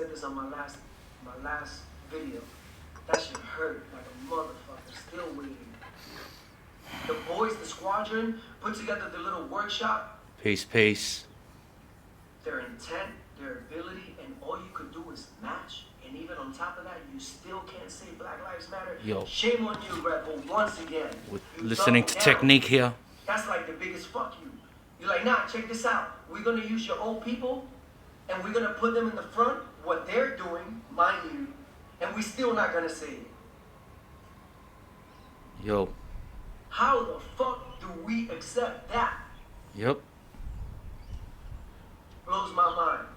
said this on my last video. That shit hurt like a motherfucker. Still waiting. The boys, the squadron, put together the little workshop. Peace. Their intent, their ability, and all you could do is match. And even on top of that, you still can't say Black Lives Matter. Yo. Shame on you, Red Bull, once again. We're listening to Teknyc here. That's like the biggest fuck you. You're like, nah, check this out. We're gonna use your old people, and we're gonna put them in the front, what they're doing, mind you, and we still not gonna say it. Yo. How the fuck do we accept that? Yep. Blows my mind.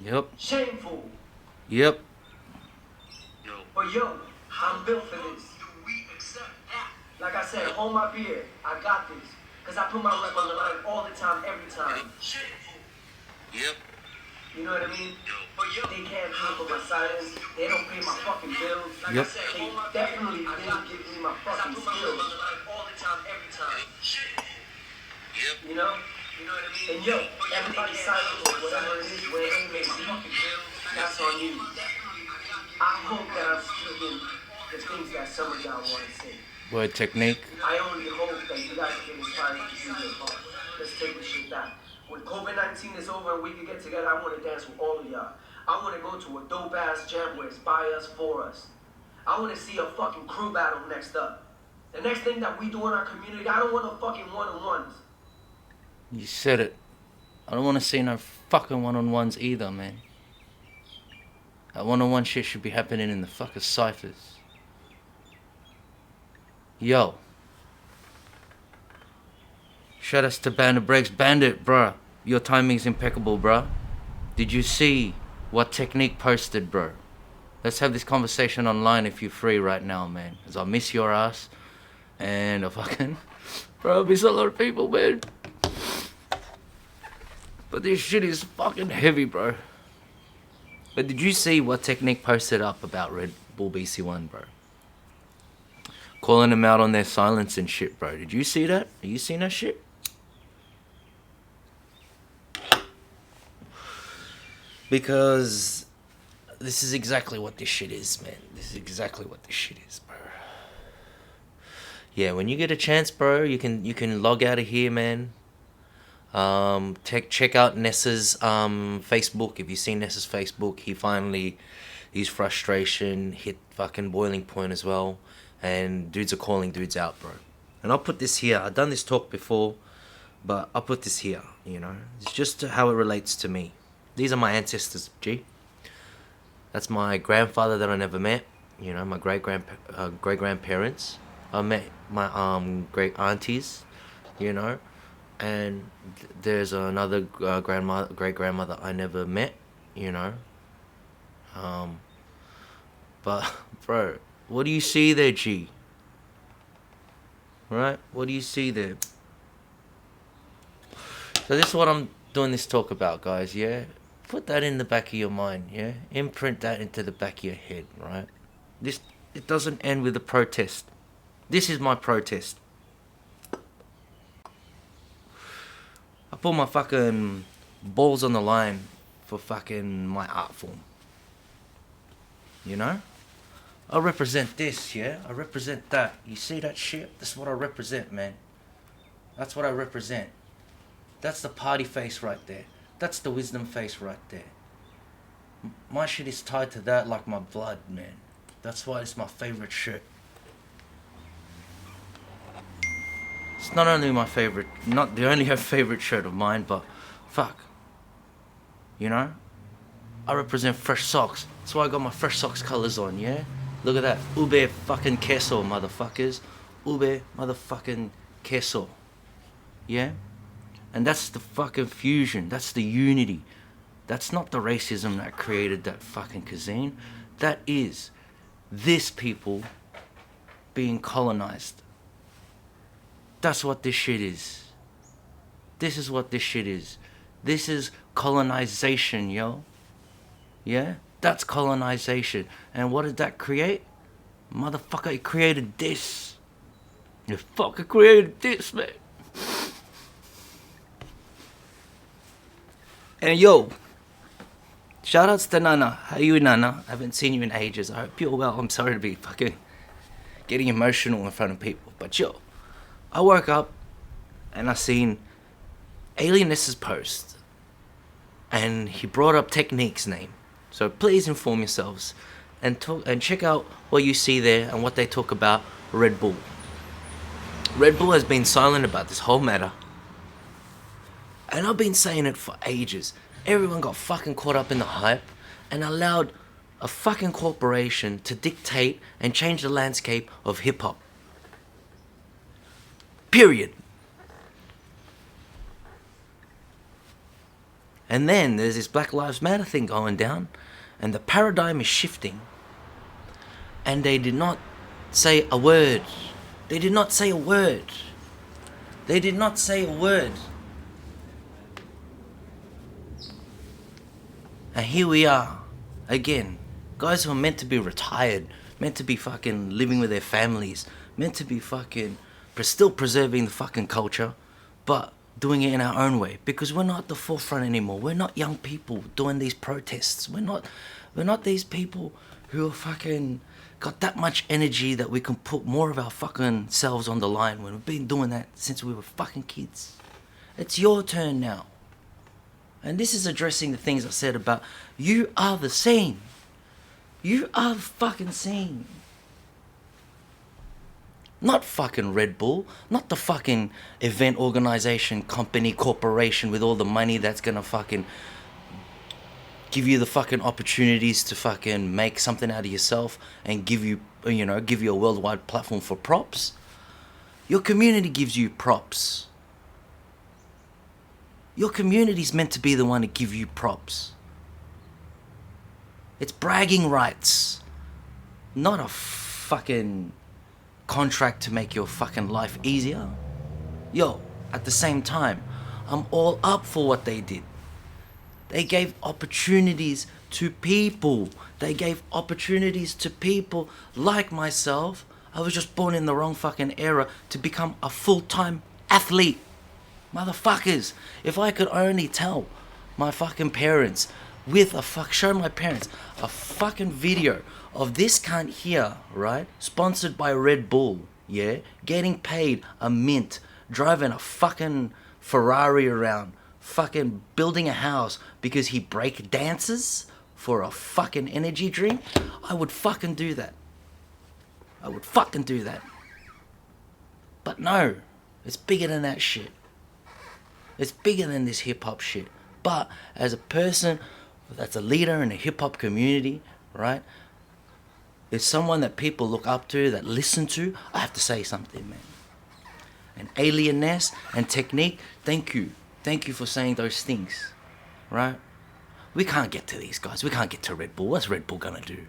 Yep. Shameful. Yep. But yo, I'm built for this. Do we accept that? Like I said, hold my beer. I got this. Because I put my rep on the line all the time, every time. Yep. You know what I mean? But yo, they can't pay for my silence. They don't pay my fucking bills. Like Yep. I said, they definitely didn't give me my fucking skills. All the time, every time. Yep. You know? You know what I mean? And yo, everybody's silent or whatever it is, where they make my fucking bills, that's on you. I hope that I'm speaking the things that some of y'all want to say. Word Teknyc. I only hope that you guys get inspired to do your part. Let's take this shit back. When COVID-19 is over and we can get together, I want to dance with all of y'all. I want to go to a dope-ass jam where it's by us, for us. I want to see a fucking crew battle next up. The next thing that we do in our community, I don't want no fucking one-on-ones. You said it. I don't want to see no fucking one-on-ones either, man. That one-on-one shit should be happening in the fucking ciphers. Yo. Shout outs to Bandit Breaks. Bandit, bruh. Your timing's impeccable, bruh. Did you see what Teknyc posted, bro? Let's have this conversation online if you're free right now, man. Cause I miss your ass. And I fucking... Bro, I miss a lot of people, man. But this shit is fucking heavy, bro. But did you see what Teknyc posted up about Red Bull BC1, bro? Calling them out on their silence and shit, bro. Did you see that? Are you seeing that shit? Because this is exactly what this shit is, man. This is exactly what this shit is, bro. Yeah, when you get a chance, bro, you can log out of here, man. Check out Ness's Facebook. If you've seen Ness's Facebook, his frustration hit fucking boiling point as well. And dudes are calling dudes out, bro. And I'll put this here. I've done this talk before, but I'll put this here, you know. It's just how it relates to me. These are my ancestors, G. That's my grandfather that I never met, you know, my great-grandparents. I met my great aunties, you know. And there's another great-grandmother I never met, you know. But, bro, what do you see there, G? Right? What do you see there? So this is what I'm doing this talk about, guys, yeah? Put that in the back of your mind, yeah? Imprint that into the back of your head, right? It doesn't end with a protest. This is my protest. I put my fucking balls on the line for fucking my art form. You know? I represent this, yeah? I represent that. You see that shit? That's what I represent, man. That's what I represent. That's the party face right there. That's the wisdom face right there. My shit is tied to that like my blood, man. That's why it's my favorite shit. It's not only my favorite, not the only favorite shirt of mine, but fuck. You know? I represent fresh socks. That's why I got my fresh socks colors on, yeah? Look at that. Ube fucking queso, motherfuckers. Ube motherfucking queso. Yeah? And that's the fucking fusion. That's the unity. That's not the racism that created that fucking cuisine. That is this people being colonized. That's what this shit is. This is what this shit is. This is colonization, yo. Yeah? That's colonization. And what did that create? Motherfucker, it created this. It fucking created this, man. And yo, Shoutouts to Nana. How you, Nana? I haven't seen you in ages. I hope you're well. I'm sorry to be fucking getting emotional in front of people. But yo, I woke up and I seen Alien Ness's post. And he brought up Teknyc's name. So please inform yourselves and check out what you see there and what they talk about Red Bull. Red Bull has been silent about this whole matter. And I've been saying it for ages. Everyone got fucking caught up in the hype and allowed a fucking corporation to dictate and change the landscape of hip-hop. Period. And then there's this Black Lives Matter thing going down, and the paradigm is shifting. And they did not say a word. They did not say a word. They did not say a word. And here we are, again. Guys who are meant to be retired, meant to be fucking living with their families, meant to be fucking still preserving the fucking culture, but doing it in our own way. Because we're not at the forefront anymore. We're not young people doing these protests. We're not these people who are fucking got that much energy that we can put more of our fucking selves on the line when we've been doing that since we were fucking kids. It's your turn now. And this is addressing the things I said about you are the scene. You are the fucking scene. Not fucking Red Bull. Not the fucking event organization, company, corporation with all the money that's gonna fucking give you the fucking opportunities to fucking make something out of yourself and give you a worldwide platform for props. Your community gives you props. Your community's meant to be the one to give you props. It's bragging rights, not a fucking contract to make your fucking life easier. Yo, at the same time, I'm all up for what they did. They gave opportunities to people. They gave opportunities to people like myself. I was just born in the wrong fucking era to become a full-time athlete. Motherfuckers, if I could only tell my fucking parents show my parents a fucking video of this cunt here, right? Sponsored by Red Bull, yeah? Getting paid a mint, driving a fucking Ferrari around, fucking building a house because he break dances for a fucking energy drink. I would fucking do that. I would fucking do that. But no, it's bigger than that shit. It's bigger than this hip-hop shit. But as a person that's a leader in the hip-hop community, right? Is someone that people look up to, that listen to, I have to say something, man. And Alien Ness and Teknyc, thank you. Thank you for saying those things, right? We can't get to these guys. We can't get to Red Bull. What's Red Bull gonna do?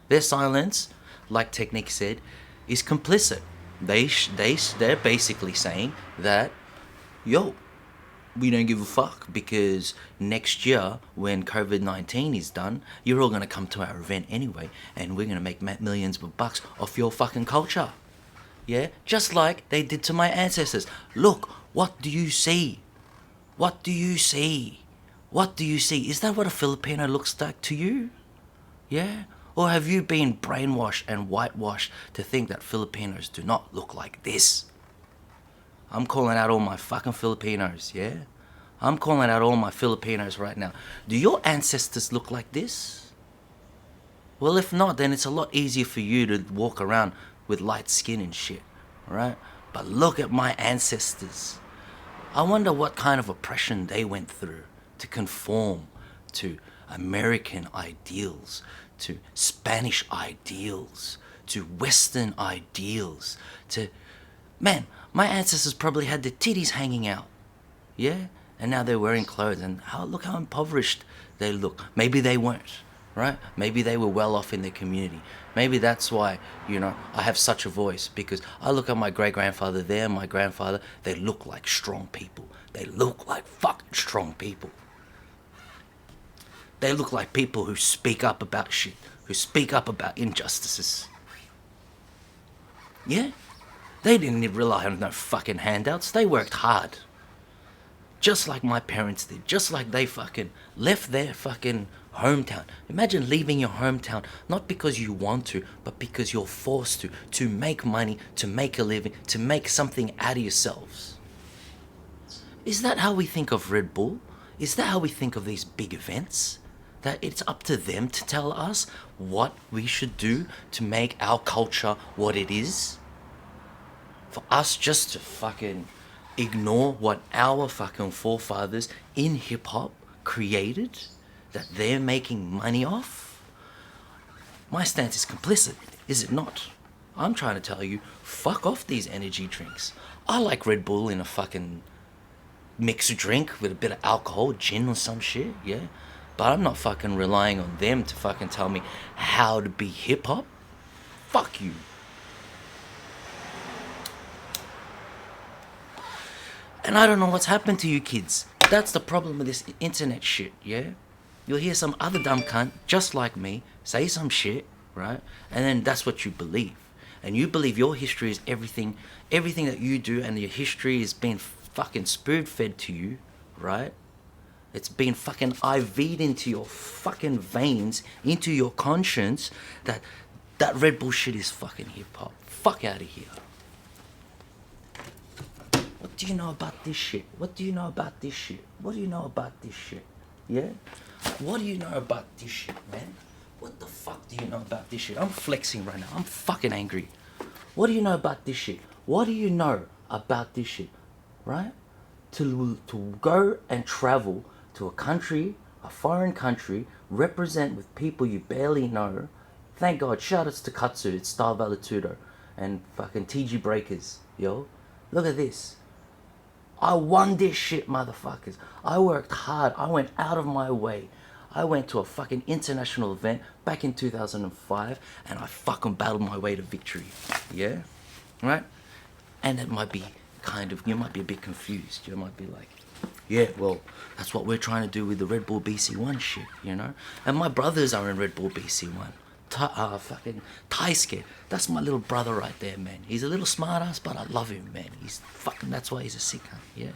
Their silence, like Teknyc said, is complicit. They're basically saying that, yo, we don't give a fuck because next year when COVID-19 is done, you're all going to come to our event anyway and we're going to make millions of bucks off your fucking culture. Yeah? Just like they did to my ancestors. Look, what do you see? What do you see? What do you see? Is that what a Filipino looks like to you? Yeah? Or have you been brainwashed and whitewashed to think that Filipinos do not look like this? I'm calling out all my fucking Filipinos, yeah? I'm calling out all my Filipinos right now. Do your ancestors look like this? Well, if not, then it's a lot easier for you to walk around with light skin and shit, right? But look at my ancestors. I wonder what kind of oppression they went through to conform to American ideals, to Spanish ideals, to Western ideals, to... Man, my ancestors probably had their titties hanging out, yeah? And now they're wearing clothes, and look how impoverished they look. Maybe they weren't, right? Maybe they were well off in their community. Maybe that's why, I have such a voice, because I look at my great-grandfather there, my grandfather, they look like strong people. They look like fucking strong people. They look like people who speak up about shit, who speak up about injustices. Yeah? They didn't rely on no fucking handouts. They worked hard. Just like my parents did. Just like they fucking left their fucking hometown. Imagine leaving your hometown, not because you want to, but because you're forced to make money, to make a living, to make something out of yourselves. Is that how we think of Red Bull? Is that how we think of these big events? That it's up to them to tell us what we should do to make our culture what it is? For us just to fucking ignore what our fucking forefathers in hip-hop created, that they're making money off? My stance is complicit, is it not? I'm trying to tell you, fuck off these energy drinks. I like Red Bull in a fucking mixed drink with a bit of alcohol, gin or some shit, yeah? But I'm not fucking relying on them to fucking tell me how to be hip-hop. Fuck you. And I don't know what's happened to you kids. That's the problem with this internet shit, yeah? You'll hear some other dumb cunt, just like me, say some shit, right? And then that's what you believe. And you believe your history is everything that you do, and your history is being fucking spoon-fed to you, right? It's been fucking IV'd into your fucking veins, into your conscience, that Red Bull shit is fucking hip-hop. Fuck out of here. What do you know about this shit? What do you know about this shit? What do you know about this shit? Yeah? What do you know about this shit, man? What the fuck do you know about this shit? I'm flexing right now. I'm fucking angry. What do you know about this shit? What do you know about this shit? Right? To go and travel to a country, a foreign country, represent with people you barely know. Thank God, shout outs to Katsu, it's Star Valitudo, and fucking TG Breakers, yo. Look at this. I won this shit, motherfuckers. I worked hard. I went out of my way. I went to a fucking international event back in 2005, and I fucking battled my way to victory. Yeah? Right? And it might be you might be a bit confused. You might be like, yeah, well, that's what we're trying to do with the Red Bull BC1 shit, you know? And my brothers are in Red Bull BC1. Fucking Teknyc. That's my little brother right there, man. He's a little smart ass, but I love him, man. That's why he's a sick cunt, yeah?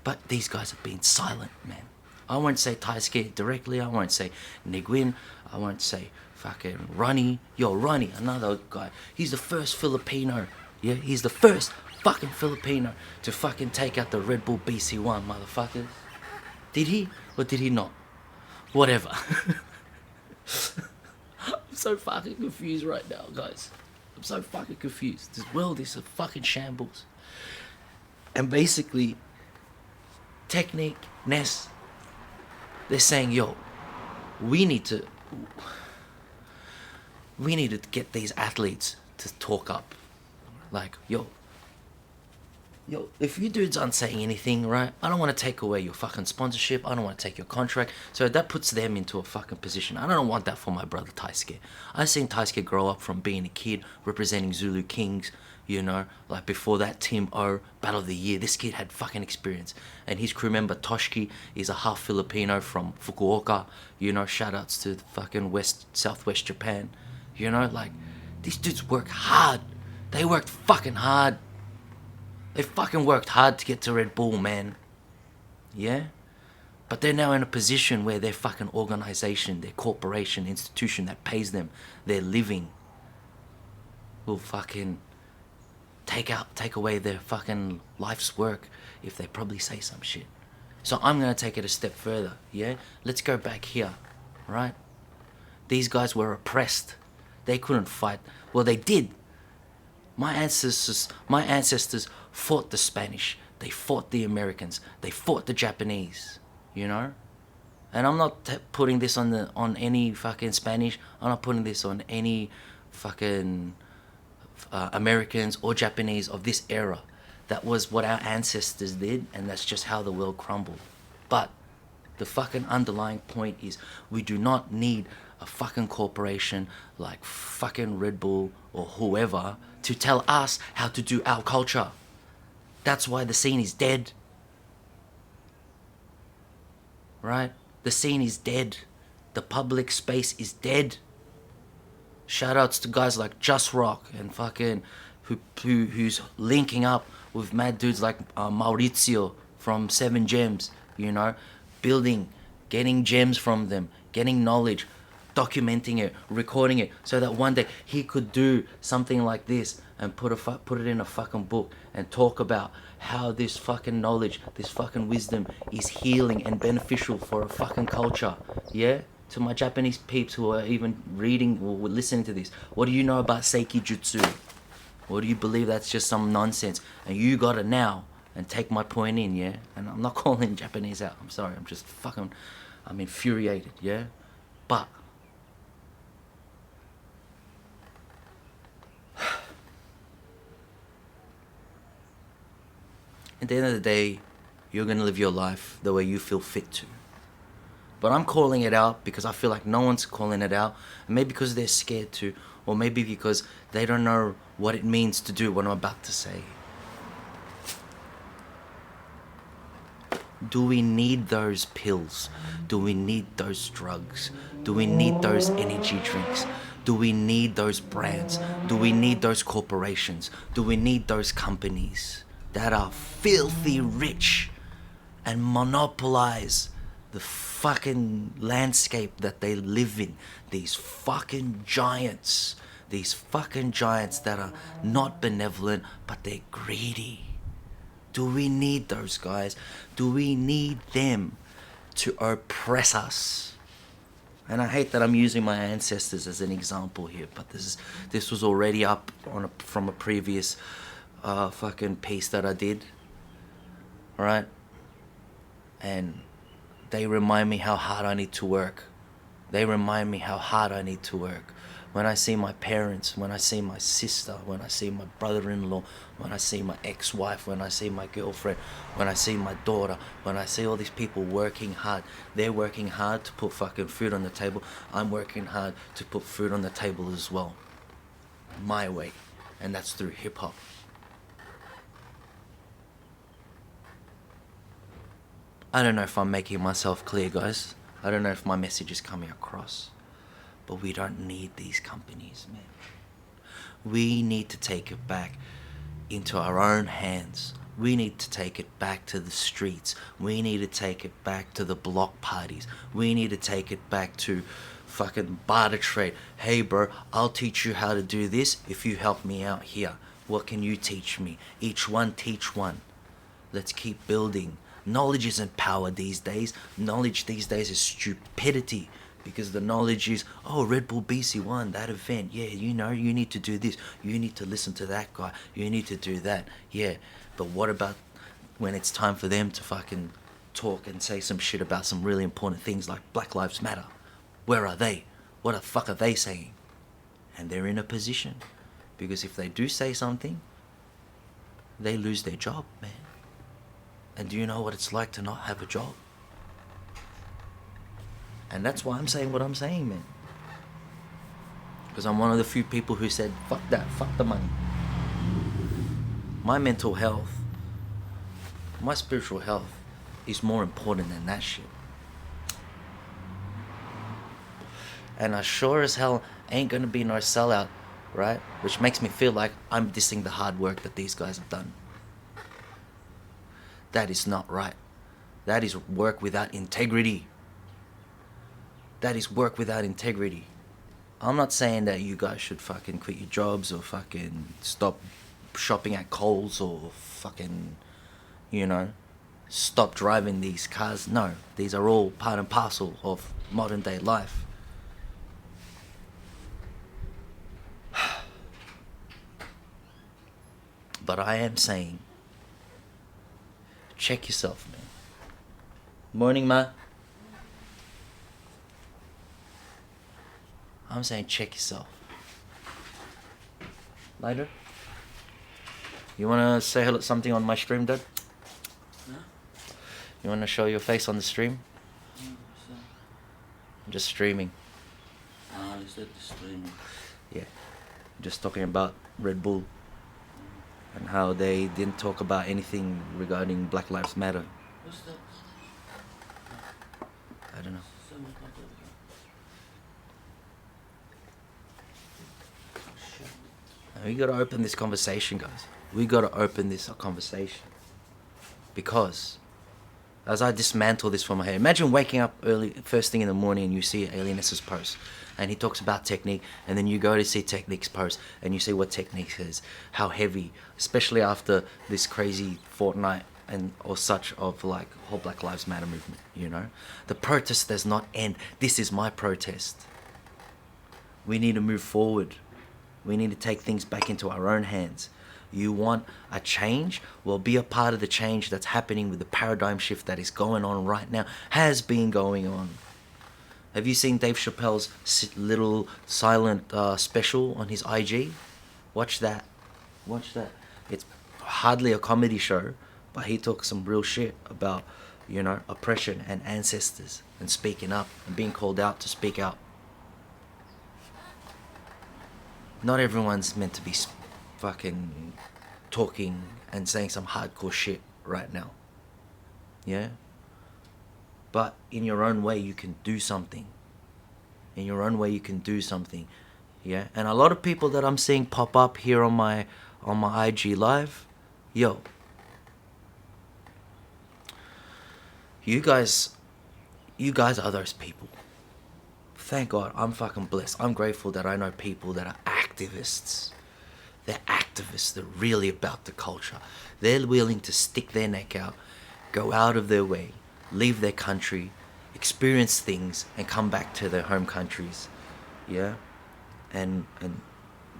But these guys have been silent, man. I won't say Teknyc directly. I won't say Niguin. I won't say fucking Ronnie. Yo, Ronnie, another guy. He's the first Filipino, yeah? He's the first fucking Filipino to fucking take out the Red Bull BC1, motherfuckers. Did he? Or did he not? Whatever. I'm so fucking confused right now, guys. I'm so fucking confused. This world is a fucking shambles. And basically, Teknyc, Ness, they're saying, yo, we need to get these athletes to talk up. Like, yo, if you dudes aren't saying anything, right, I don't want to take away your fucking sponsorship. I don't want to take your contract. So that puts them into a fucking position. I don't want that for my brother Teknyc. I've seen Teknyc grow up from being a kid representing Zulu Kings, you know, like before that Team O, Battle of the Year. This kid had fucking experience. And his crew member Toshki is a half Filipino from Fukuoka, you know, shout outs to the fucking southwest Japan, you know, like, these dudes work hard. They worked fucking hard. They fucking worked hard to get to Red Bull, man. Yeah? But they're now in a position where their fucking organization, their corporation, institution that pays them their living will fucking take away their fucking life's work if they probably say some shit. So I'm gonna take it a step further, yeah? Let's go back here, right? These guys were oppressed. They couldn't fight. Well, they did. My ancestors fought the Spanish. They fought the Americans. They fought the Japanese, you know? And I'm not putting this on any fucking Spanish. I'm not putting this on any fucking Americans or Japanese of this era. That was what our ancestors did, and that's just how the world crumbled. But the fucking underlying point is we do not need a fucking corporation like fucking Red Bull or whoever to tell us how to do our culture. That's why the scene is dead. Right? The scene is dead. The public space is dead. Shout outs to guys like Just Rock and fucking who's linking up with mad dudes like Maurizio from Seven Gems, you know, getting gems from them, getting knowledge, documenting it, recording it, so that one day he could do something like this and put it in a fucking book and talk about how this fucking knowledge, this fucking wisdom is healing and beneficial for a fucking culture. Yeah? To my Japanese peeps who are even reading or listening to this, what do you know about Seiki Jutsu? Or do you believe that's just some nonsense? And you got it now. And take my point in, yeah? And I'm not calling Japanese out. I'm sorry. I'm just fucking... I'm infuriated, yeah? But... at the end of the day, you're going to live your life the way you feel fit to. But I'm calling it out because I feel like no one's calling it out. And maybe because they're scared to. Or maybe because they don't know what it means to do what I'm about to say. Do we need those pills? Do we need those drugs? Do we need those energy drinks? Do we need those brands? Do we need those corporations? Do we need those companies that are filthy rich and monopolize the fucking landscape that they live in? These fucking giants. These fucking giants that are not benevolent, but they're greedy. Do we need those guys? Do we need them to oppress us? And I hate that I'm using my ancestors as an example here, but this was already up from a previous fucking piece that I did. Alright? And they remind me how hard I need to work. They remind me how hard I need to work. When I see my parents, when I see my sister, when I see my brother-in-law, when I see my ex-wife, when I see my girlfriend, when I see my daughter, when I see all these people working hard, they're working hard to put fucking food on the table. I'm working hard to put food on the table as well. My way. And that's through hip-hop. I don't know if I'm making myself clear, guys. I don't know if my message is coming across. But we don't need these companies, man. We need to take it back into our own hands. We need to take it back to the streets. We need to take it back to the block parties. We need to take it back to fucking barter trade. Hey bro, I'll teach you how to do this if you help me out here. What can you teach me? Each one teach one. Let's keep building. Knowledge isn't power these days. Knowledge these days is stupidity. Because the knowledge is, oh, Red Bull BC won that event. Yeah, you know, you need to do this. You need to listen to that guy. You need to do that. Yeah, but what about when it's time for them to fucking talk and say some shit about some really important things like Black Lives Matter? Where are they? What the fuck are they saying? And they're in a position. Because if they do say something, they lose their job, man. And do you know what it's like to not have a job? And that's why I'm saying what I'm saying, man. Because I'm one of the few people who said, fuck that, fuck the money. My mental health, my spiritual health is more important than that shit. And I sure as hell ain't gonna be no sellout, right? Which makes me feel like I'm dissing the hard work that these guys have done. That is not right. That is work without integrity. That is work without integrity. I'm not saying that you guys should fucking quit your jobs or fucking stop shopping at Coles or fucking, you know, stop driving these cars. No, these are all part and parcel of modern day life. But I am saying, check yourself, man. Morning, ma. I'm saying check yourself. Later? You wanna say hello, something on my stream, Dad? No? You wanna show your face on the stream? No, I'm just streaming. Ah, you said the streaming. Yeah. Just talking about Red Bull. And how they didn't talk about anything regarding Black Lives Matter. What's that? I don't know. Someone come over here. Oh, shit. And we gotta open this conversation, guys. We gotta open this conversation. Because as I dismantle this from my head. Imagine waking up early, first thing in the morning, and you see Ness's post, and he talks about Teknyc, and then you go to see Teknyc's post, and you see what Teknyc says, how heavy, especially after this crazy fortnight and or such of like whole Black Lives Matter movement. You know, the protest does not end. This is my protest. We need to move forward. We need to take things back into our own hands. You want a change? Well, be a part of the change that's happening with the paradigm shift that is going on right now, has been going on. Have you seen Dave Chappelle's little silent special on his IG? Watch that. Watch that. It's hardly a comedy show, but he talks some real shit about, you know, oppression and ancestors and speaking up and being called out to speak out. Not everyone's meant to be fucking talking and saying some hardcore shit right now. Yeah? But in your own way, you can do something. In your own way, you can do something. Yeah? And a lot of people that I'm seeing pop up here on my IG live, yo, you guys are those people. Thank God, I'm fucking blessed. I'm grateful that I know people that are activists. They're activists. They're really about the culture. They're willing to stick their neck out, go out of their way, leave their country, experience things, and come back to their home countries. Yeah? And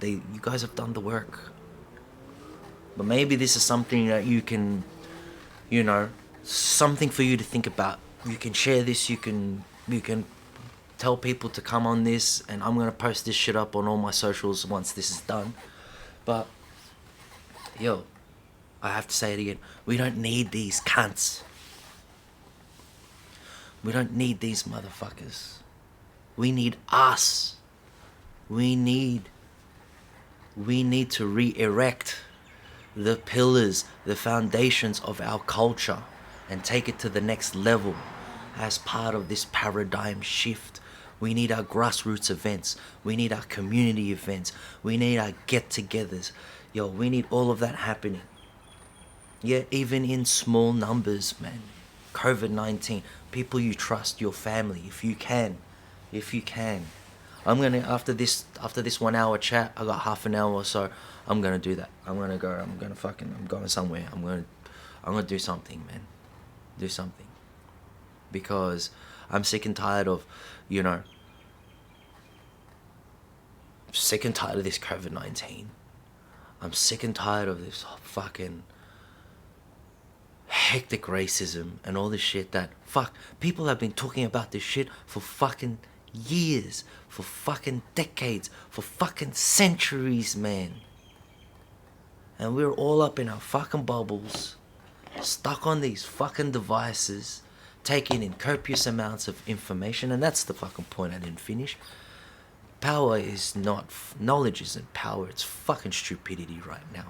you guys have done the work. But maybe this is something that you can, you know, something for you to think about. You can share this, you can tell people to come on this, and I'm gonna post this shit up on all my socials once this is done. But yo, I have to say it again, we don't need these cunts. We don't need these motherfuckers. We need us. We need to re-erect the pillars, the foundations of our culture and take it to the next level as part of this paradigm shift. We need our grassroots events. We need our community events. We need our get-togethers. Yo, we need all of that happening. Yeah, even in small numbers, man. COVID-19, people you trust, your family, if you can. I'm gonna, after this 1 hour chat, I got half an hour or so, I'm gonna do that. I'm going somewhere. I'm gonna do something, man. Do something. Because I'm sick and tired of, you know, sick and tired of this COVID-19. I'm sick and tired of this fucking hectic racism and all this shit that, people have been talking about this shit for fucking years, for fucking decades, for fucking centuries, man. And we're all up in our fucking bubbles, stuck on these fucking devices, taking in copious amounts of information, and that's the fucking point I didn't finish. Power is not, knowledge isn't power, it's fucking stupidity right now.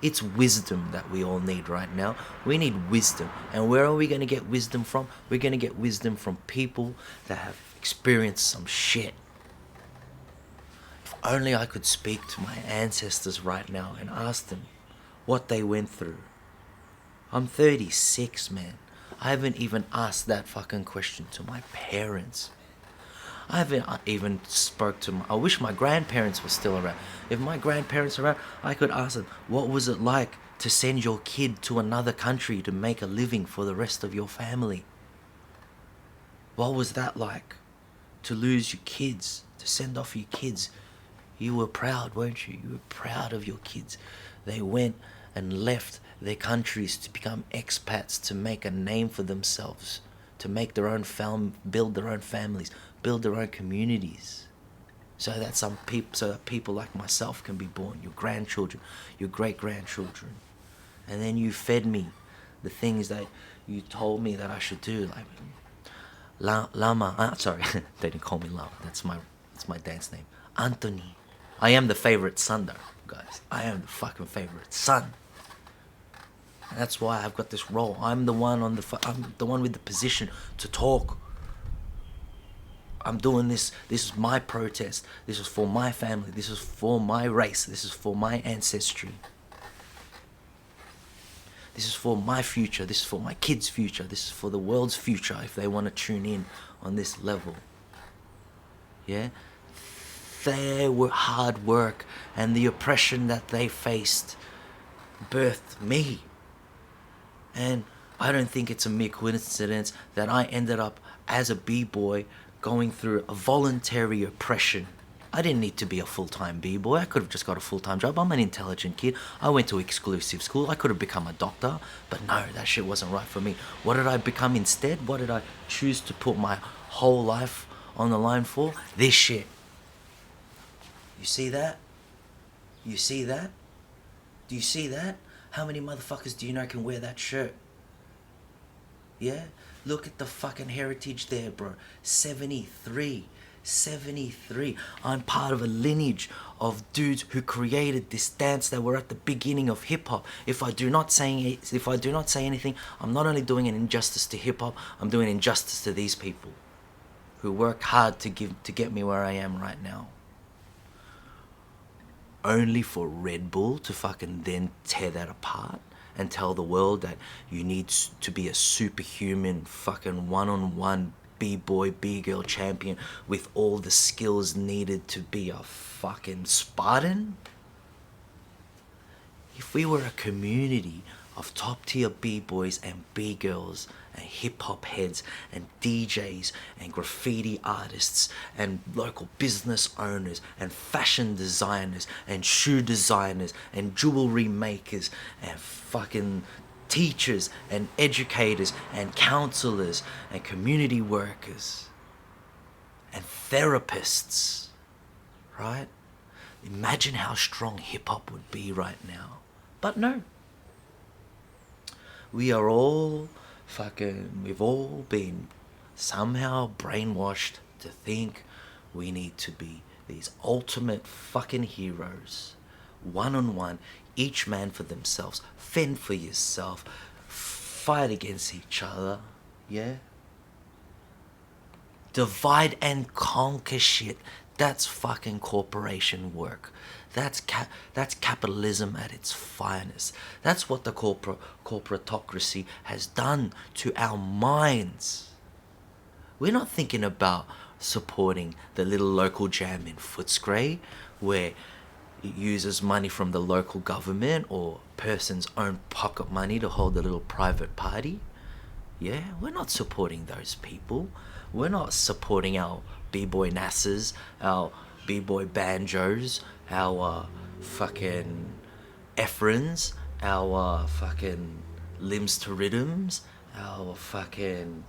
It's wisdom that we all need right now. We need wisdom. And where are we going to get wisdom from? We're going to get wisdom from people that have experienced some shit. If only I could speak to my ancestors right now and ask them what they went through. I'm 36, man. I haven't even asked that fucking question to my parents. I haven't even spoke to I wish my grandparents were still around. If my grandparents are around, I could ask them, what was it like to send your kid to another country to make a living for the rest of your family? What was that like? To lose your kids, to send off your kids. You were proud, weren't you? You were proud of your kids. They went and left their countries to become expats, to make a name for themselves, to make their own build their own families, build their own communities, so that people like myself can be born, your grandchildren, your great-grandchildren. And then you fed me the things that you told me that I should do, like Lama, sorry, they didn't call me Lama, that's my dance name, Anthony. I am the favorite son though, guys. I am the fucking favorite son. And that's why I've got this role. I'm the one with the position to talk. I'm doing this. This is my protest. This is for my family. This is for my race. This is for my ancestry. This is for my future. This is for my kids' future. This is for the world's future if they want to tune in on this level. Yeah? Their hard work and the oppression that they faced birthed me. And I don't think it's a mere coincidence that I ended up as a b-boy going through a voluntary oppression. I didn't need to be a full-time b-boy. I could have just got a full-time job. I'm an intelligent kid. I went to exclusive school. I could have become a doctor, but no, that shit wasn't right for me. What did I become instead? What did I choose to put my whole life on the line for? This shit. You see that? You see that? Do you see that? How many motherfuckers do you know can wear that shirt? Yeah? Look at the fucking heritage there, bro. 73. I'm part of a lineage of dudes who created this dance that were at the beginning of hip-hop. If I do not say anything, I'm not only doing an injustice to hip-hop, I'm doing injustice to these people who worked hard to get me where I am right now. Only for Red Bull to fucking then tear that apart and tell the world that you need to be a superhuman fucking one-on-one b-boy, b-girl champion with all the skills needed to be a fucking Spartan. If we were a community of top-tier b-boys and b-girls and hip-hop heads and DJs and graffiti artists and local business owners and fashion designers and shoe designers and jewelry makers and fucking teachers and educators and counselors and community workers and therapists, right? Imagine how strong hip-hop would be right now. But no. We've all been somehow brainwashed to think we need to be these ultimate fucking heroes. One-on-one, each man for themselves, fend for yourself, fight against each other, yeah? Divide and conquer shit. That's fucking corporation work. That's capitalism at its finest. That's what the corporatocracy has done to our minds. We're not thinking about supporting the little local jam in Footscray where it uses money from the local government or person's own pocket money to hold a little private party. Yeah, we're not supporting those people. We're not supporting our b-boy Nasses, our b-boy banjos, our fucking Ephrons, our fucking limbs to rhythms, our fucking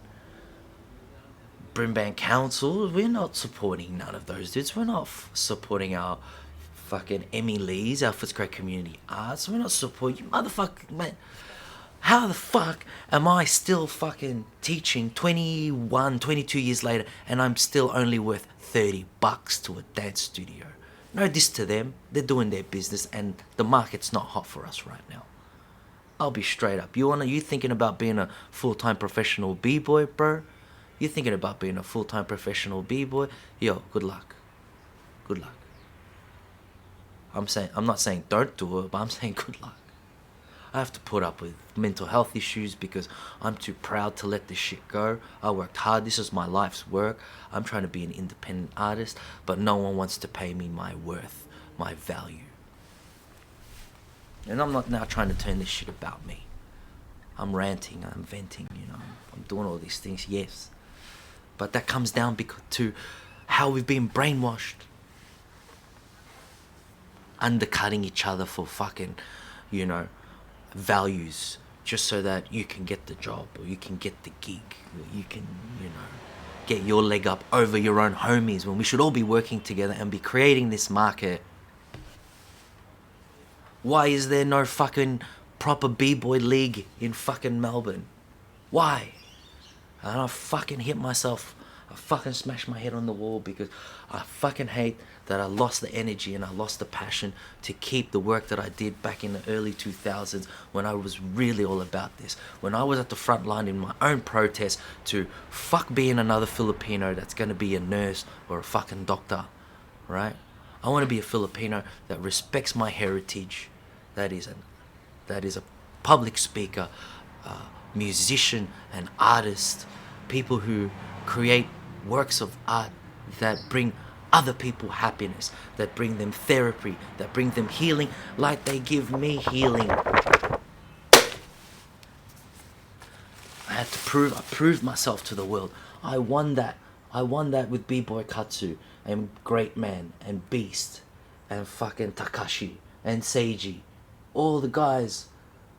Brimbank Council. We're not supporting none of those dudes. We're not supporting our fucking Emmy Lees, our Footscray Community Arts. We're not supporting you motherfucker, man. How the fuck am I still fucking teaching 21, 22 years later and I'm still only worth $30 to a dance studio? No diss to them. They're doing their business and the market's not hot for us right now. I'll be straight up. You thinking about being a full-time professional b-boy, bro? You thinking about being a full-time professional b-boy? Yo, good luck. Good luck. I'm not saying don't do it, but I'm saying good luck. I have to put up with mental health issues because I'm too proud to let this shit go. I worked hard. This is my life's work. I'm trying to be an independent artist, but no one wants to pay me my worth, my value. And I'm not now trying to turn this shit about me. I'm ranting, I'm venting, I'm doing all these things, yes. But that comes down to how we've been brainwashed. Undercutting each other for fucking, values just so that you can get the job or you can get the gig or you can, get your leg up over your own homies when we should all be working together and be creating this market. Why is there no fucking proper b-boy league in fucking Melbourne? Why? And I fucking hit myself. I fucking smashed my head on the wall because I fucking hate that I lost the energy and I lost the passion to keep the work that I did back in the early 2000s when I was really all about this. When I was at the front line in my own protest to fuck being another Filipino that's going to be a nurse or a fucking doctor, right? I want to be a Filipino that respects my heritage, that is a public speaker, musician, and artist, people who create works of art that bring other people happiness, that bring them therapy, that bring them healing, like they give me healing. I proved myself to the world. I won that with B-Boy Katsu and Great Man and Beast and fucking Takashi and Seiji. All the guys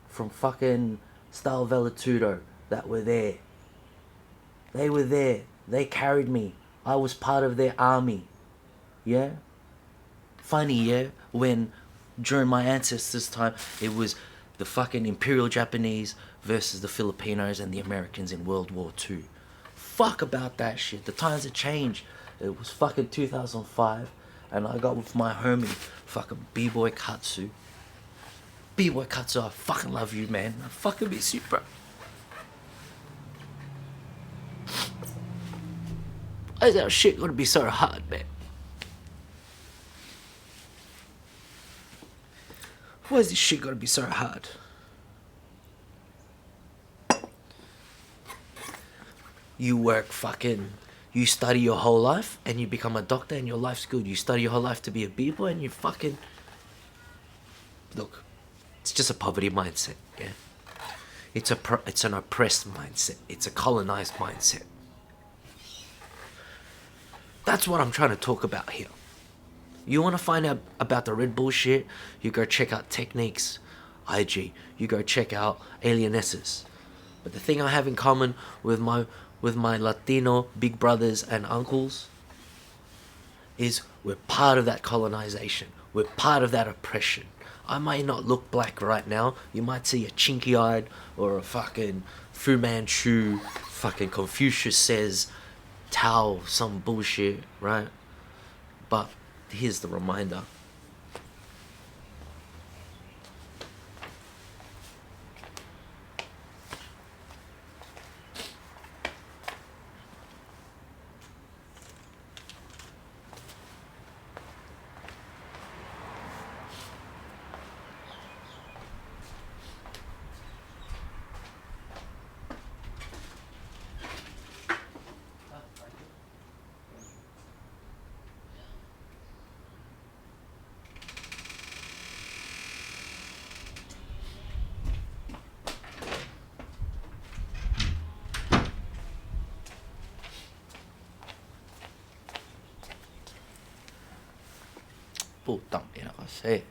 from fucking Style Velatudo that were there. They were there. They carried me. I was part of their army. Yeah? Funny, yeah? When during my ancestors' time, it was the fucking Imperial Japanese versus the Filipinos and the Americans in World War II. Fuck about that shit. The times have changed. It was fucking 2005, and I got with my homie, fucking B-Boy Katsu. B-Boy Katsu, I fucking love you, man. I fucking miss you, bro. Why is that shit gonna be so hard, man? Why is this shit gonna be so hard? You work fucking... You study your whole life and you become a doctor and your life's good. You study your whole life to be a b-boy and you fucking... Look, it's just a poverty mindset, yeah? It's an oppressed mindset. It's a colonized mindset. That's what I'm trying to talk about here. You want to find out about the Red Bull shit? You go check out Teknyc's IG. You go check out Ness's. But the thing I have in common with my Latino big brothers and uncles is we're part of that colonization. We're part of that oppression. I might not look black right now. You might see a chinky-eyed or a fucking Fu Manchu, fucking Confucius says, Tao, some bullshit, right? But here's the reminder. Putang ina kasi.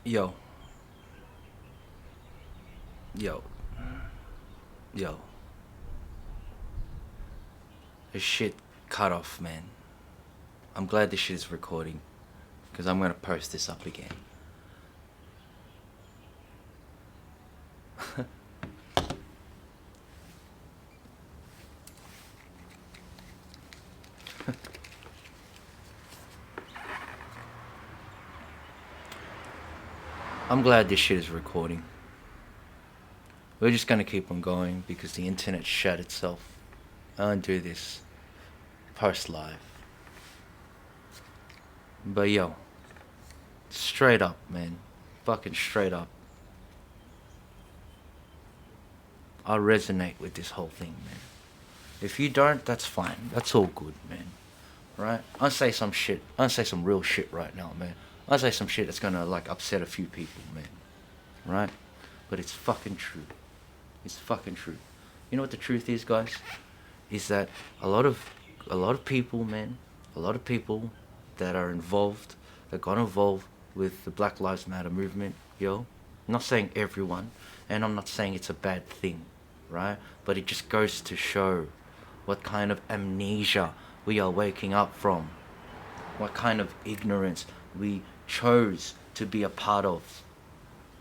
Yo. This shit cut off, man. I'm glad this shit is recording, because I'm gonna post this up again. I'm glad this shit is recording. We're just gonna keep on going because the internet shut itself. I don't do this post live. But yo, straight up, man. Fucking straight up. I resonate with this whole thing, man. If you don't, that's fine. That's all good, man. Right? I'll say some shit. I'll say some real shit right now, man. I'll say some shit that's gonna like upset a few people, man. Right? But it's fucking true. It's fucking true. You know what the truth is, guys? Is that a lot of people, man, a lot of people that are involved, that got involved with the Black Lives Matter movement, yo. I'm not saying everyone, and I'm not saying it's a bad thing, right? But it just goes to show what kind of amnesia we are waking up from, what kind of ignorance we chose to be a part of.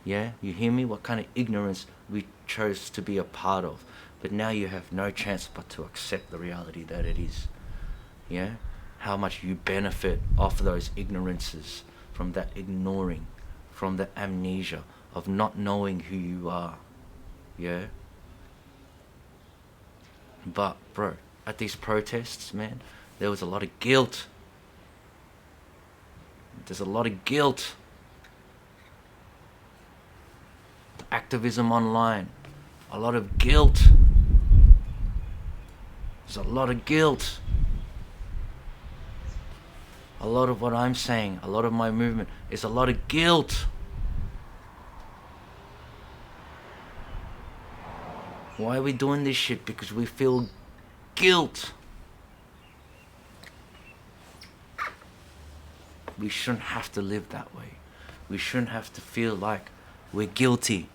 Yeah, you hear me? What kind of ignorance we chose to be a part of. But now you have no chance but to accept the reality that it is. Yeah? How much you benefit off those ignorances, from that ignoring, from the amnesia of not knowing who you are. Yeah? But, bro, at these protests, man, there was a lot of guilt. There's a lot of guilt. Activism online, a lot of guilt. There's a lot of guilt. A lot of what I'm saying, a lot of my movement is a lot of guilt. Why are we doing this shit? Because we feel guilt. We shouldn't have to live that way. We shouldn't have to feel like we're guilty.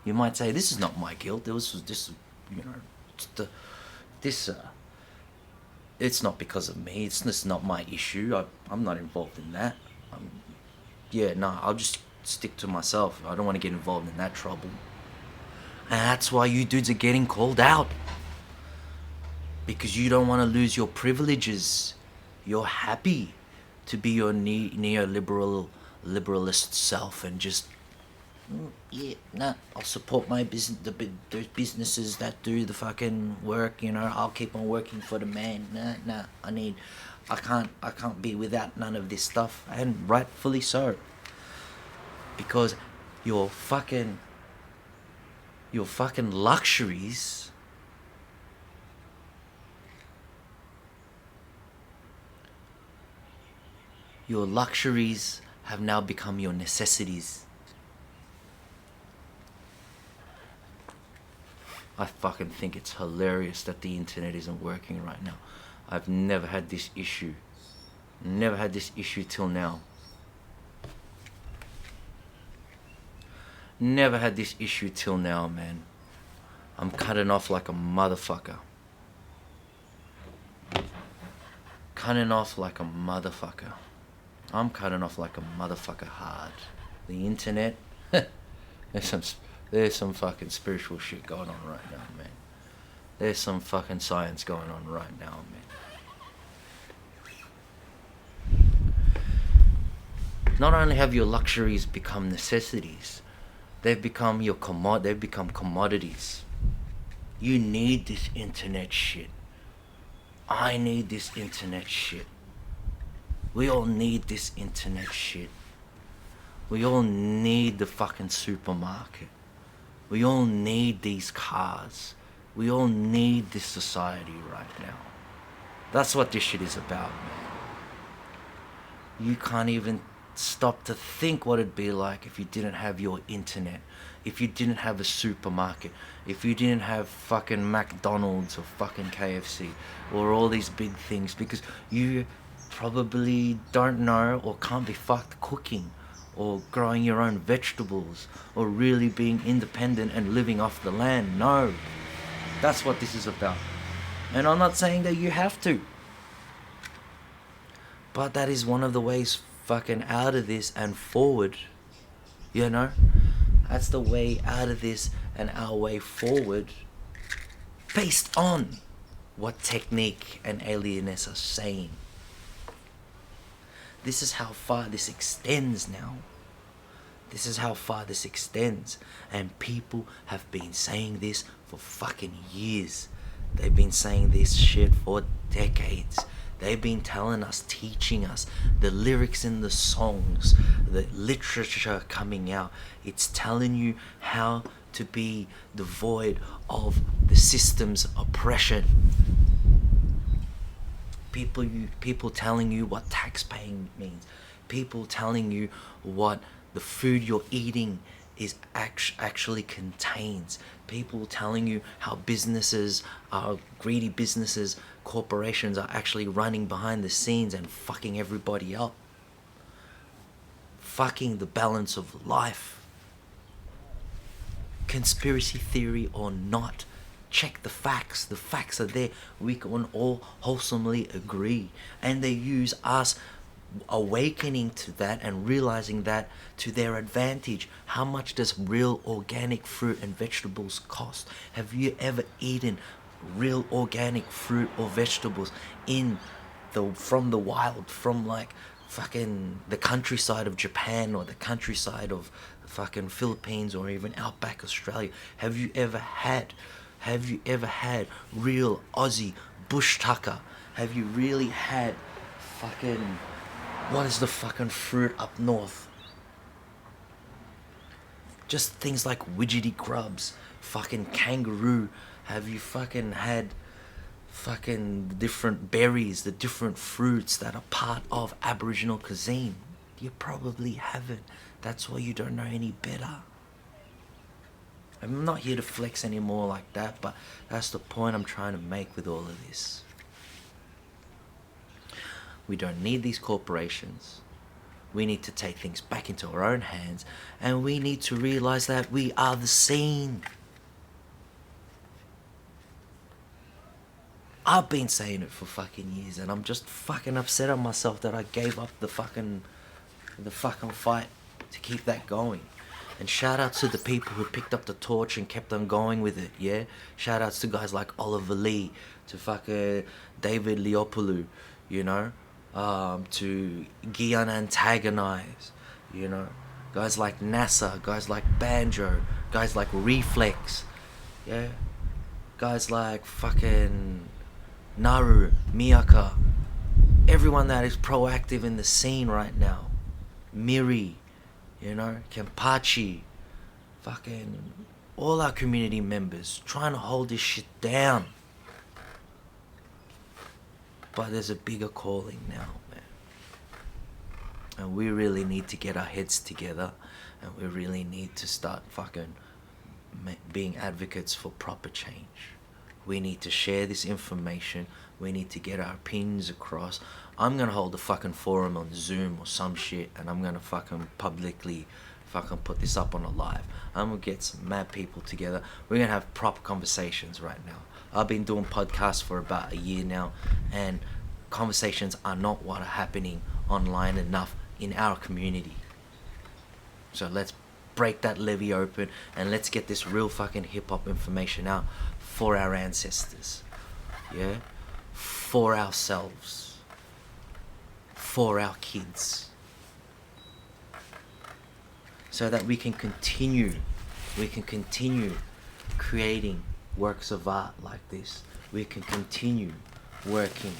You might say, this is not my guilt. It's not because of me. It's not my issue. I'm not involved in that. I'll just stick to myself. I don't want to get involved in that trouble. And that's why you dudes are getting called out. Because you don't want to lose your privileges. You're happy to be your neoliberalist self and just, I'll support my business, those businesses that do the fucking work, I'll keep on working for the man. I can't be without none of this stuff, and rightfully so. Because your fucking luxuries have now become your necessities. I fucking think it's hilarious that the internet isn't working right now. I've never had this issue. Never had this issue till now. Never had this issue till now, man. I'm cutting off like a motherfucker. Cutting off like a motherfucker. I'm cutting off like a motherfucker hard. The internet, there's some fucking spiritual shit going on right now, man. There's some fucking science going on right now, man. Not only have your luxuries become necessities, they've become commodities. You need this internet shit. I need this internet shit. We all need this internet shit. We all need the fucking supermarket. We all need these cars. We all need this society right now. That's what this shit is about, man. You can't even stop to think what it'd be like if you didn't have your internet, if you didn't have a supermarket, if you didn't have fucking McDonald's or fucking KFC or all these big things, because you probably don't know or can't be fucked cooking or growing your own vegetables or really being independent and living off the land. No, that's what this is about. And I'm not saying that you have to, but that is one of the ways fucking out of this and forward. That's the way out of this and our way forward, based on what Teknyc and Alienness are saying. This is how far this extends now. This is how far this extends. And people have been saying this for fucking years. They've been saying this shit for decades. They've been telling us, teaching us, the lyrics in the songs, the literature coming out. It's telling you how to be devoid of the system's oppression. People telling you what tax paying means. People telling you what the food you're eating is actually contains. People telling you how businesses are greedy businesses, corporations are actually running behind the scenes and fucking everybody up. Fucking the balance of life. Conspiracy theory or not, check the facts. The facts are there. We can all wholesomely agree. And they use us awakening to that and realizing that to their advantage. How much does real organic fruit and vegetables cost? Have you ever eaten real organic fruit or vegetables from the wild, from like fucking the countryside of Japan or the countryside of fucking Philippines or even outback Australia? Have you ever had real Aussie bush tucker? Have you really had fucking, what is the fucking fruit up north? Just things like widgety grubs, fucking kangaroo. Have you fucking had fucking the different berries, the different fruits that are part of Aboriginal cuisine? You probably haven't. That's why you don't know any better. I'm not here to flex anymore like that, but that's the point I'm trying to make with all of this. We don't need these corporations. We need to take things back into our own hands, and we need to realize that we are the scene. I've been saying it for fucking years, and I'm just fucking upset at myself that I gave up the fucking fight to keep that going. And shout out to the people who picked up the torch and kept on going with it, yeah? Shout outs to guys like Oliver Lee, to fucking David Leopoulou, you know? To Guion Antagonize, you know? Guys like NASA, guys like Banjo, guys like Reflex, yeah? Guys like fucking Naru, Miyaka, everyone that is proactive in the scene right now. Miri, you know, Kempachi, fucking all our community members trying to hold this shit down. But there's a bigger calling now, man. And we really need to get our heads together, and we really need to start fucking being advocates for proper change. We need to share this information. We need to get our opinions across. I'm gonna hold a fucking forum on Zoom or some shit, and I'm gonna fucking publicly fucking put this up on a live. I'm gonna get some mad people together. We're gonna have proper conversations right now. I've been doing podcasts for about a year now, and conversations are not what are happening online enough in our community. So let's break that levee open, and let's get this real fucking hip-hop information out for our ancestors, yeah? For ourselves, for our kids, so that we can continue creating works of art like this. We can continue working,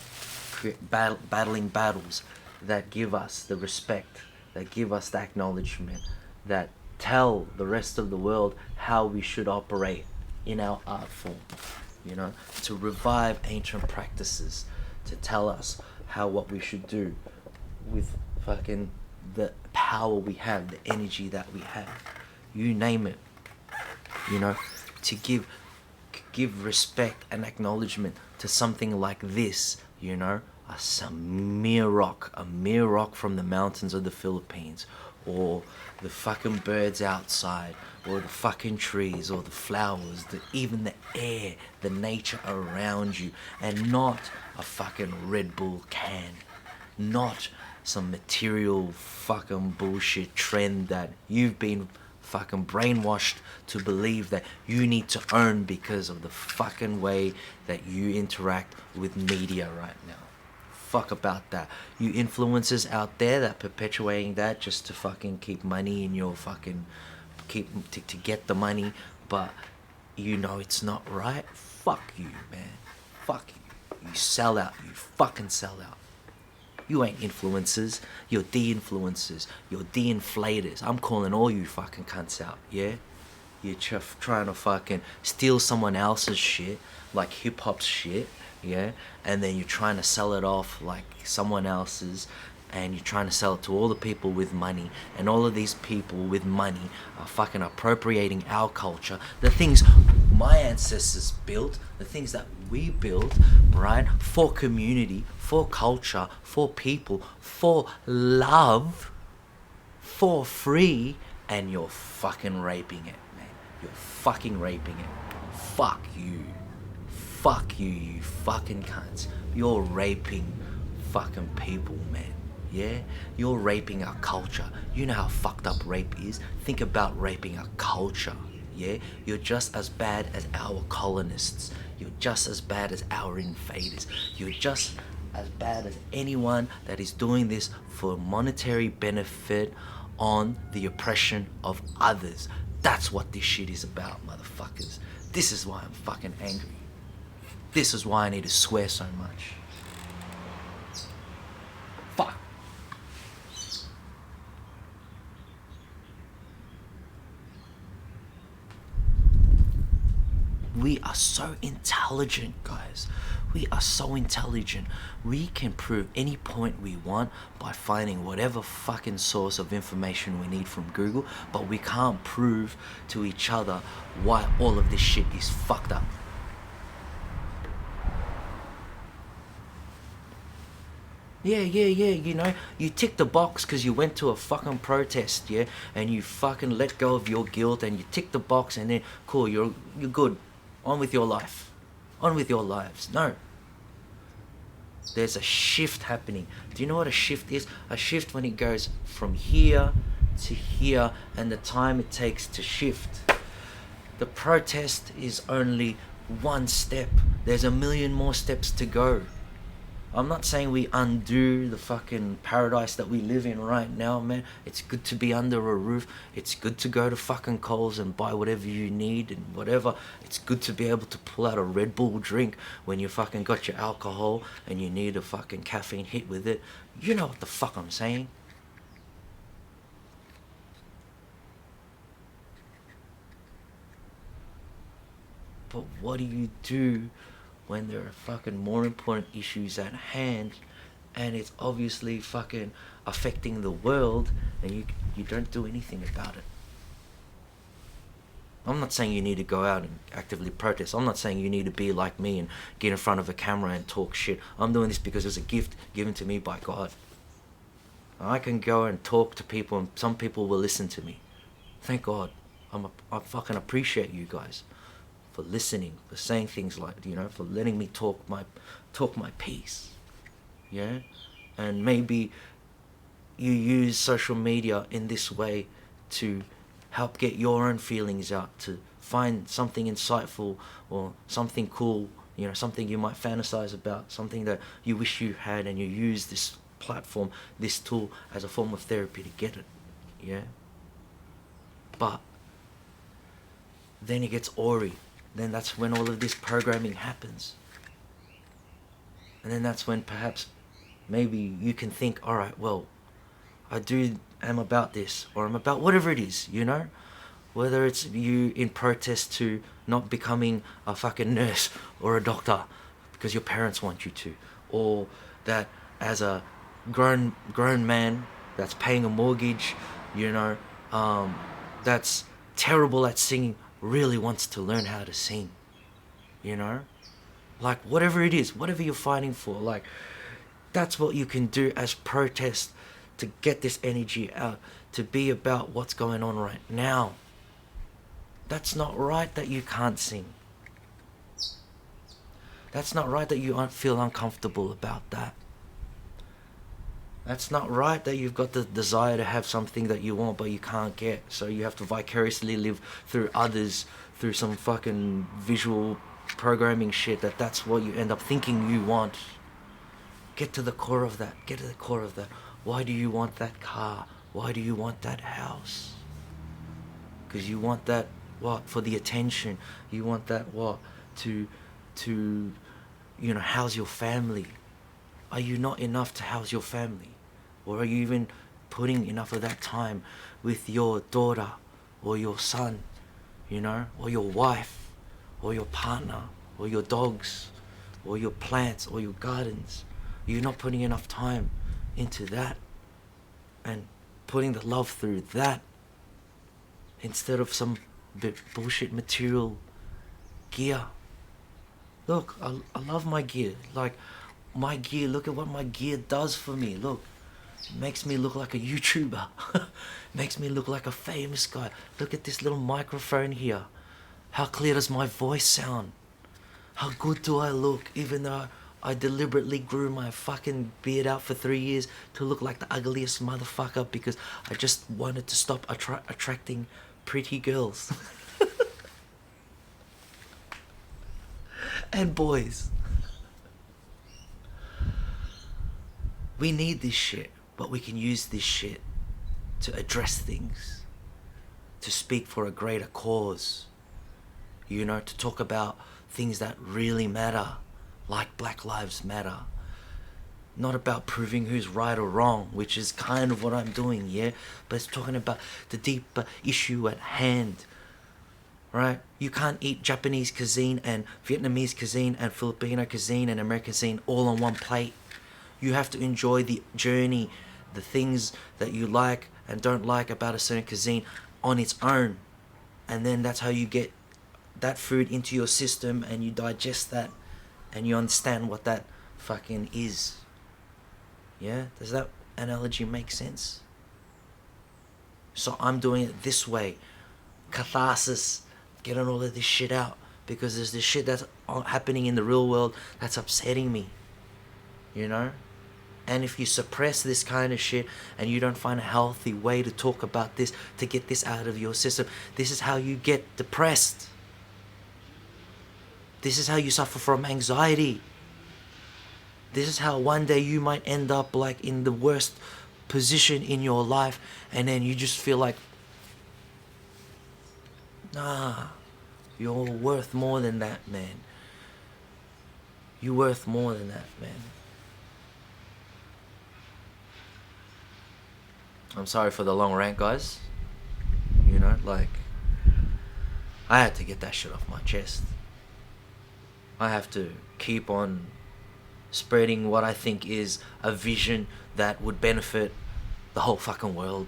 battling battles that give us the respect, that give us the acknowledgement, that tell the rest of the world how we should operate in our art form, you know, to revive ancient practices, to tell us what we should do with fucking the power we have, the energy that we have, you name it, you know, to give respect and acknowledgement to something like this, you know, a mere rock from the mountains of the Philippines, or the fucking birds outside, or the fucking trees, or the flowers, even the air, the nature around you, and not a fucking Red Bull can, not some material fucking bullshit trend that you've been fucking brainwashed to believe that you need to own because of the fucking way that you interact with media right now. Fuck about that. You influencers out there that perpetuating that just to fucking keep money in your fucking to get the money, but you know it's not right. Fuck you, man. Fuck you. You sell out. You fucking sell out. You ain't influencers. You're de-influencers. You're de-inflators. I'm calling all you fucking cunts out, yeah? You're trying to fucking steal someone else's shit, like hip-hop's shit, yeah? And then you're trying to sell it off like someone else's, and you're trying to sell it to all the people with money, and all of these people with money are fucking appropriating our culture, the things my ancestors built, the things that we built, right, for community, for culture, for people, for love, for free, and you're fucking raping it, man. You're fucking raping it. fuck you. Fuck you, you fucking cunts. You're raping fucking people, man. Yeah? You're raping our culture. You know how fucked up rape is? Think about raping our culture. Yeah? You're just as bad as our colonists. You're just as bad as our invaders. You're just as bad as anyone that is doing this for monetary benefit on the oppression of others. That's what this shit is about, motherfuckers. This is why I'm fucking angry. This is why I need to swear so much. Fuck. We are so intelligent, guys. We are so intelligent. We can prove any point we want by finding whatever fucking source of information we need from Google, but we can't prove to each other why all of this shit is fucked up. Yeah, you know, you tick the box because you went to a fucking protest, yeah, and you fucking let go of your guilt and you tick the box and then, cool, you're good. On with your life. On with your lives. No. There's a shift happening. Do you know what a shift is? A shift when it goes from here to here and the time it takes to shift. The protest is only one step. There's a million more steps to go. I'm not saying we undo the fucking paradise that we live in right now, man. It's good to be under a roof. It's good to go to fucking Coles and buy whatever you need and whatever. It's good to be able to pull out a Red Bull drink when you fucking got your alcohol and you need a fucking caffeine hit with it. You know what the fuck I'm saying? But what do you do when there are fucking more important issues at hand and it's obviously fucking affecting the world and you don't do anything about it? I'm not saying you need to go out and actively protest. I'm not saying you need to be like me and get in front of a camera and talk shit. I'm doing this because it's a gift given to me by God. I can go and talk to people and some people will listen to me. Thank God. I fucking appreciate you guys for listening, for saying things like, you know, for letting me talk my piece. Yeah? And maybe you use social media in this way to help get your own feelings out, to find something insightful or something cool, you know, something you might fantasize about, something that you wish you had, and you use this platform, this tool as a form of therapy to get it. Yeah? But then it gets awry. Then that's when all of this programming happens. And then that's when perhaps maybe you can think, all right, well, am about this, or I'm about whatever it is, you know? Whether it's you in protest to not becoming a fucking nurse or a doctor because your parents want you to, or that as a grown man that's paying a mortgage, you know, that's terrible at singing, really wants to learn how to sing, you know? Like, whatever it is, whatever you're fighting for, like, that's what you can do as protest to get this energy out, to be about what's going on right now. That's not right that you can't sing. That's not right that you feel uncomfortable about that. That's not right that you've got the desire to have something that you want but you can't get, so you have to vicariously live through others, through some fucking visual programming shit that's what you end up thinking you want. Get to the core of that. Get to the core of that. Why do you want that car? Why do you want that house? Because you want that, what? For the attention. You want that, what? To you know, house your family. Are you not enough to house your family? Or are you even putting enough of that time with your daughter or your son, you know, or your wife or your partner or your dogs or your plants or your gardens? You're not putting enough time into that and putting the love through that instead of some bullshit material gear. Look, I love my gear. Like, my gear, look at what my gear does for me. Look, it makes me look like a YouTuber. Makes me look like a famous guy. Look at this little microphone here. How clear does my voice sound? How good do I look, even though I deliberately grew my fucking beard out for 3 years to look like the ugliest motherfucker because I just wanted to stop attracting pretty girls. And boys. We need this shit, but we can use this shit to address things, to speak for a greater cause, you know, to talk about things that really matter, like Black Lives Matter. Not about proving who's right or wrong, which is kind of what I'm doing, yeah? But it's talking about the deeper issue at hand, right? You can't eat Japanese cuisine and Vietnamese cuisine and Filipino cuisine and American cuisine all on one plate. You have to enjoy the journey, the things that you like and don't like about a certain cuisine on its own. And then that's how you get that food into your system and you digest that and you understand what that fucking is. Yeah? Does that analogy make sense? So I'm doing it this way. Catharsis. Getting all of this shit out. Because there's this shit that's happening in the real world that's upsetting me. You know? And if you suppress this kind of shit and you don't find a healthy way to talk about this, to get this out of your system, this is how you get depressed. This is how you suffer from anxiety. This is how one day you might end up like in the worst position in your life and then you just feel like, nah, you're worth more than that, man. You're worth more than that, man. I'm sorry for the long rant, guys. You know, like, I had to get that shit off my chest. I have to keep on spreading what I think is a vision that would benefit the whole fucking world.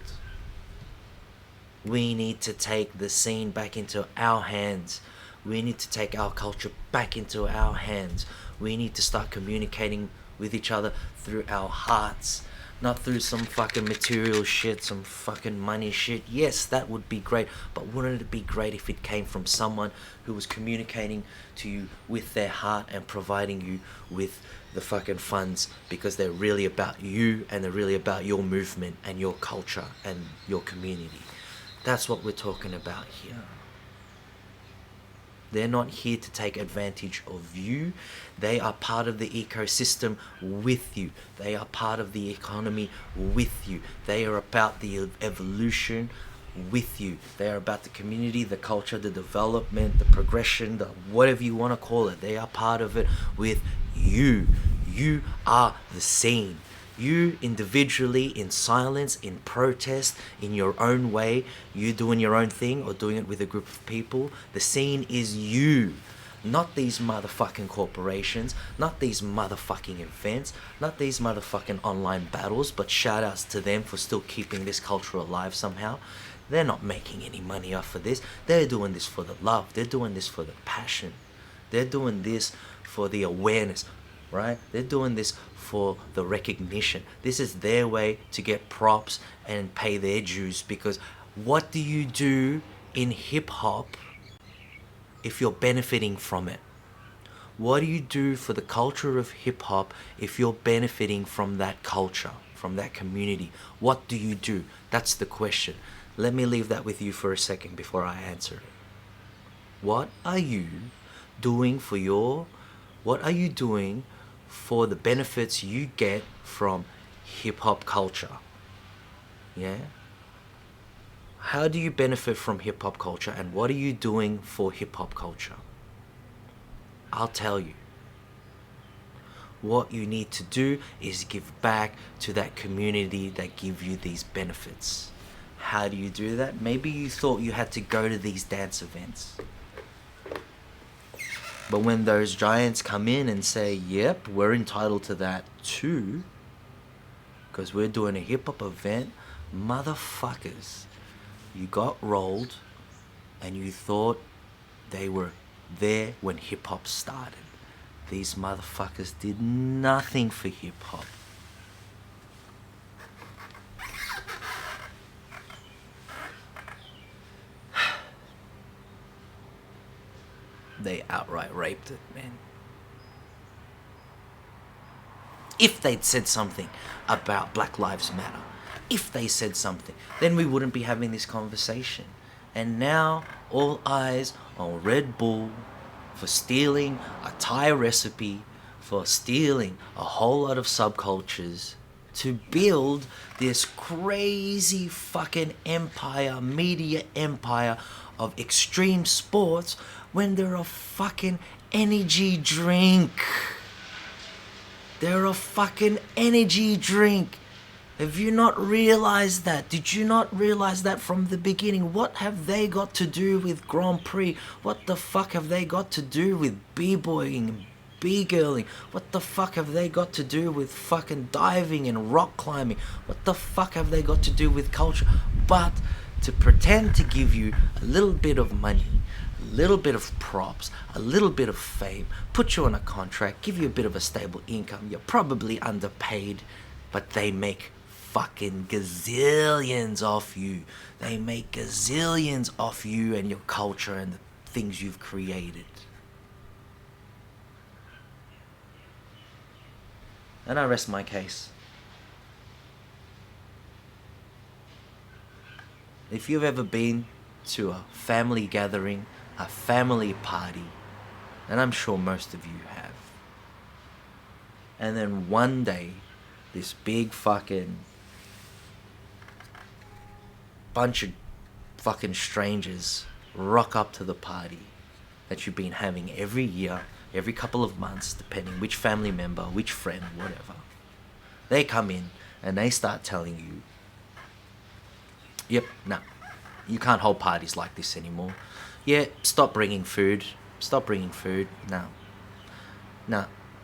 We need to take the scene back into our hands. We need to take our culture back into our hands. We need to start communicating with each other through our hearts, not through some fucking material shit, some fucking money shit. Yes, that would be great, but wouldn't it be great if it came from someone who was communicating to you with their heart and providing you with the fucking funds because they're really about you and they're really about your movement and your culture and your community. That's what we're talking about here. They're not here to take advantage of you. They are part of the ecosystem with you. They are part of the economy with you. They are about the evolution with you. They are about the community, the culture, the development, the progression, the whatever you want to call it. They are part of it with you. You are the scene. You individually, in silence, in protest, in your own way, you doing your own thing or doing it with a group of people. The scene is you, not these motherfucking corporations, not these motherfucking events, not these motherfucking online battles, but shout outs to them for still keeping this culture alive somehow. They're not making any money off of this. They're doing this for the love. They're doing this for the passion. They're doing this for the awareness, right? They're doing this for the recognition. This is their way to get props and pay their dues, because what do you do in hip hop if you're benefiting from it? What do you do for the culture of hip hop if you're benefiting from that culture, from that community? What do you do? That's the question. Let me leave that with you for a second before I answer it. What are you doing for the benefits you get from hip hop culture? Yeah? How do you benefit from hip hop culture and what are you doing for hip hop culture? I'll tell you. What you need to do is give back to that community that give you these benefits. How do you do that? Maybe you thought you had to go to these dance events. But when those giants come in and say, yep, we're entitled to that too, because we're doing a hip-hop event, motherfuckers, you got rolled and you thought they were there when hip-hop started. These motherfuckers did nothing for hip-hop. they outright raped it, man. If they'd said something about Black Lives Matter, if they said something, then we wouldn't be having this conversation. And now, all eyes on Red Bull for stealing a Thai recipe, for stealing a whole lot of subcultures to build this crazy fucking empire, media empire of extreme sports when they're a fucking energy drink. They're a fucking energy drink. Have you not realized that? Did you not realize that from the beginning? What have they got to do with Grand Prix? What the fuck have they got to do with b-boying and b-girling? What the fuck have they got to do with fucking diving and rock climbing? What the fuck have they got to do with culture? But to pretend to give you a little bit of money, a little bit of props, a little bit of fame, put you on a contract, give you a bit of a stable income, you're probably underpaid, but they make fucking gazillions off you. They make gazillions off you and your culture and the things you've created. And I rest my case. If you've ever been to a family gathering, a family party, and I'm sure most of you have, and then one day this big fucking bunch of fucking strangers rock up to the party that you've been having every year, every couple of months, depending which family member, which friend, whatever. They come in and they start telling you, yep, no, you can't hold parties like this anymore. Yeah, stop bringing food. No,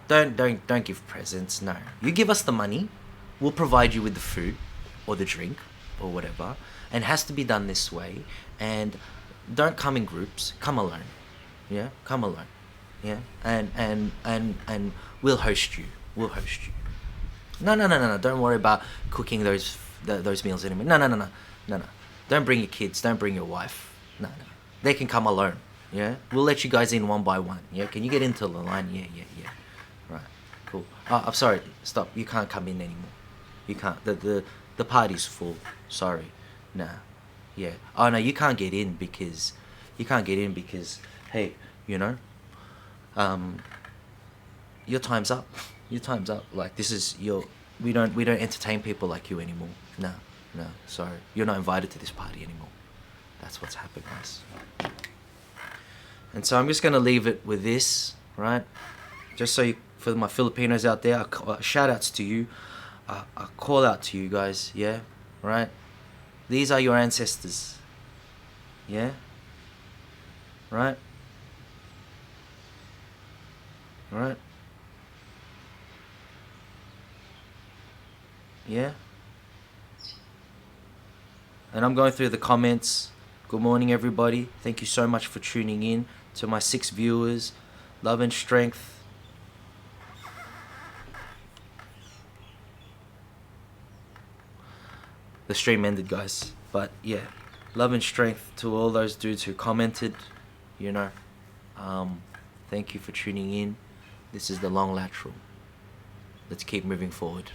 don't give presents. No, you give us the money, we'll provide you with the food or the drink or whatever, and it has to be done this way. And don't come in groups. Come alone. Yeah, come alone. Yeah, and we'll host you. No. Don't worry about cooking those meals anymore. No. Don't bring your kids. Don't bring your wife. No. They can come alone. Yeah, we'll let you guys in one by one. Yeah, can you get into the line? Yeah. Right, cool. Oh, I'm sorry. Stop. You can't come in anymore. You can't. The party's full. Sorry. Nah. Yeah. Oh no, you can't get in because hey, you know, your time's up. Like this is we don't entertain people like you anymore. No, sorry. You're not invited to this party anymore. That's what's happened, guys. And so I'm just gonna leave it with this, right? Just so for my Filipinos out there, shout outs to you. A call out to you guys, yeah? Right? These are your ancestors. Yeah? Right? Right? Yeah? And I'm going through the comments. Good morning, everybody. Thank you so much for tuning in. To my 6 viewers, love and strength. The stream ended, guys. But yeah, love and strength to all those dudes who commented. You know, thank you for tuning in. This is the long lateral. Let's keep moving forward.